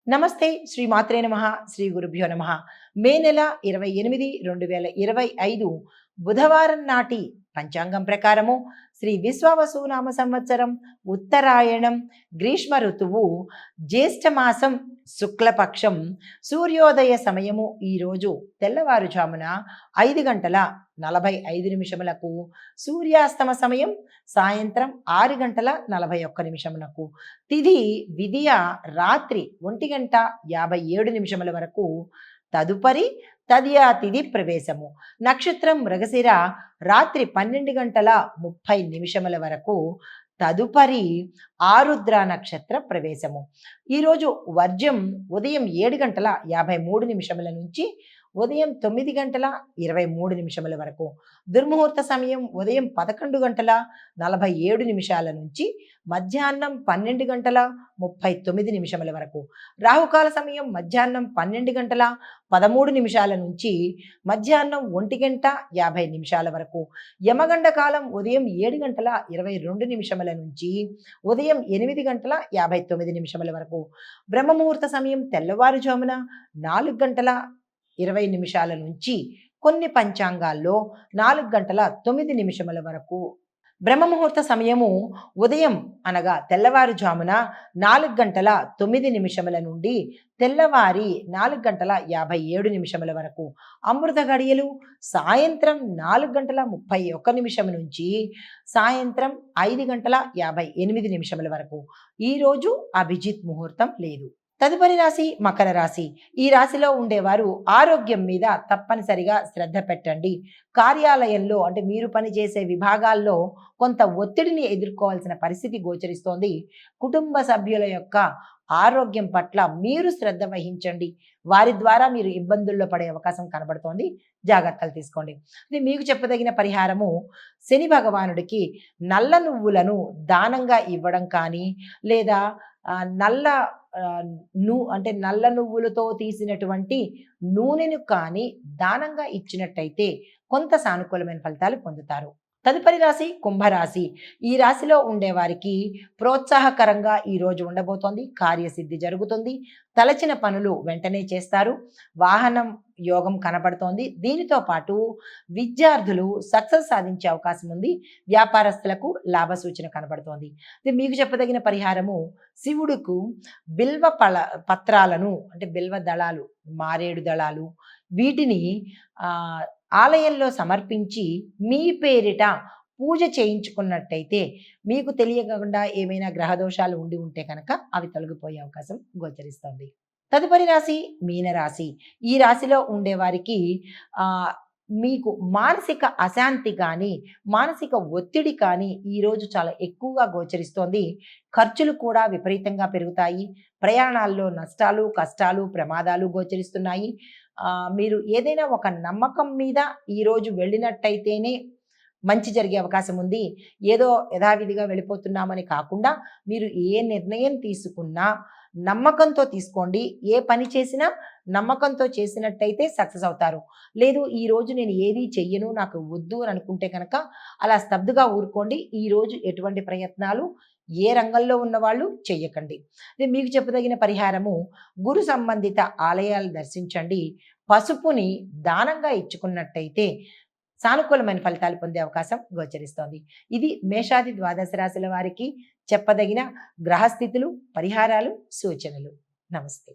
నమస్తే శ్రీ మాత్రే నమః శ్రీ గురుభ్యో నమః. మే నెల 28 2025 బుధవారం నాటి పంచాంగం ప్రకారము శ్రీ విశ్వావసు నామ సంవత్సరం ఉత్తరాయణం గ్రీష్మ ఋతువు జ్యేష్ఠ మాసం శుక్లపక్షం సూర్యోదయ సమయము ఈరోజు తెల్లవారుజామున 5:45 సూర్యాస్తమ సమయం సాయంత్రం 6:41 తిథి విదియ రాత్రి 1:57 వరకు. తదుపరి తదియా తిథి ప్రవేశము. నక్షత్రం మృగశిర రాత్రి 12:30 వరకు. తదుపరి ఆరుద్ర నక్షత్ర ప్రవేశము. ఈరోజు వర్జ్యం ఉదయం 7:53 నుంచి ఉదయం 9:23 వరకు. దుర్ముహూర్త సమయం ఉదయం 11:47 నుంచి మధ్యాహ్నం 12:39 వరకు. రాహుకాల సమయం మధ్యాహ్నం 12:13 నుంచి మధ్యాహ్నం 1:50 వరకు. యమగండ కాలం ఉదయం 7:22 నుంచి ఉదయం 8:59 వరకు. బ్రహ్మముహూర్త సమయం తెల్లవారుజామున 4:20 నుంచి కొన్ని పంచాంగాల్లో 4:09 వరకు. బ్రహ్మముహూర్త సమయము ఉదయం అనగా తెల్లవారుజామున 4:09 నుండి తెల్లవారి 4:57 వరకు. అమృత గడియలు సాయంత్రం 4:31 నుంచి సాయంత్రం 5:58 వరకు. ఈరోజు అభిజిత్ ముహూర్తం లేదు. తదుపరి రాశి మకర రాశి. ఈ రాశిలో ఉండేవారు ఆరోగ్యం మీద తప్పనిసరిగా శ్రద్ధ పెట్టండి. కార్యాలయంలో అంటే మీరు పనిచేసే విభాగాల్లో కొంత ఒత్తిడిని ఎదుర్కోవాల్సిన పరిస్థితి గోచరిస్తోంది. కుటుంబ సభ్యుల యొక్క ఆరోగ్యం పట్ల మీరు శ్రద్ధ వహించండి. వారి ద్వారా మీరు ఇబ్బందుల్లో పడే అవకాశం కనబడుతోంది. జాగ్రత్తలు తీసుకోండి. ఇది మీకు చెప్పదగిన పరిహారము శని భగవానుడికి నల్ల నువ్వులను దానంగా ఇవ్వడం కానీ లేదా నల్ల నువ్వులతో తీసినటువంటి నూనెను కానీ దానంగా ఇచ్చినట్టయితే కొంత సానుకూలమైన ఫలితాలు పొందుతారు. తదుపరి రాశి కుంభరాశి. ఈ రాశిలో ఉండేవారికి ప్రోత్సాహకరంగా ఈ రోజు ఉండబోతోంది. కార్యసిద్ధి జరుగుతుంది. తలచిన పనులు వెంటనే చేస్తారు. వాహనం యోగం కనబడుతోంది. దీనితో పాటు విద్యార్థులు సక్సెస్ సాధించే అవకాశం ఉంది. వ్యాపారస్తులకు లాభ సూచన కనబడుతోంది. ఇది మీకు చెప్పదగిన పరిహారము శివుడుకు బిల్వ పత్రాలను అంటే బిల్వ దళాలు, మారేడు దళాలు వీటిని ఆలయంలో సమర్పించి మీ పేరిట పూజ చేయించుకున్నట్టయితే మీకు తెలియకుండా ఏమైనా గ్రహదోషాలు ఉండి ఉంటే కనుక అవి తొలగిపోయే అవకాశం గోచరిస్తుంది. తదుపరి రాశి మీనరాశి. ఈ రాశిలో ఉండేవారికి మీకు మానసిక అశాంతి కానీ మానసిక ఒత్తిడి కానీ ఈరోజు చాలా ఎక్కువగా గోచరిస్తోంది. ఖర్చులు కూడా విపరీతంగా పెరుగుతాయి. ప్రయాణాల్లో నష్టాలు, కష్టాలు, ప్రమాదాలు గోచరిస్తున్నాయి. మీరు ఏదైనా ఒక నమ్మకం మీద ఈరోజు వెళ్ళినట్టయితేనే మంచి జరిగే అవకాశం ఉంది. ఏదో యథావిధిగా వెళ్ళిపోతున్నామని కాకుండా మీరు ఏ నిర్ణయం తీసుకున్నా నమ్మకంతో తీసుకోండి. ఏ పని చేసినా నమ్మకంతో చేసినట్టయితే సక్సెస్ అవుతారు. లేదు ఈరోజు నేను ఏది చెయ్యను, నాకు వద్దు అని అనుకుంటే కనుక అలా స్తబ్దుగా ఊరుకోండి. ఈరోజు ఎటువంటి ప్రయత్నాలు ఏ రంగంలో ఉన్నవాళ్ళు చెయ్యకండి. ఇది మీకు చెప్పదగిన పరిహారము గురు సంబంధిత ఆలయాలు దర్శించండి. పసుపుని దానంగా ఇచ్చుకున్నట్టయితే సానుకూలమైన ఫలితాలు పొందే అవకాశం గోచరిస్తోంది. ఇది మేషాది ద్వాదశ రాశుల వారికి చెప్పదగిన గ్రహస్థితులు, పరిహారాలు, సూచనలు. నమస్తే.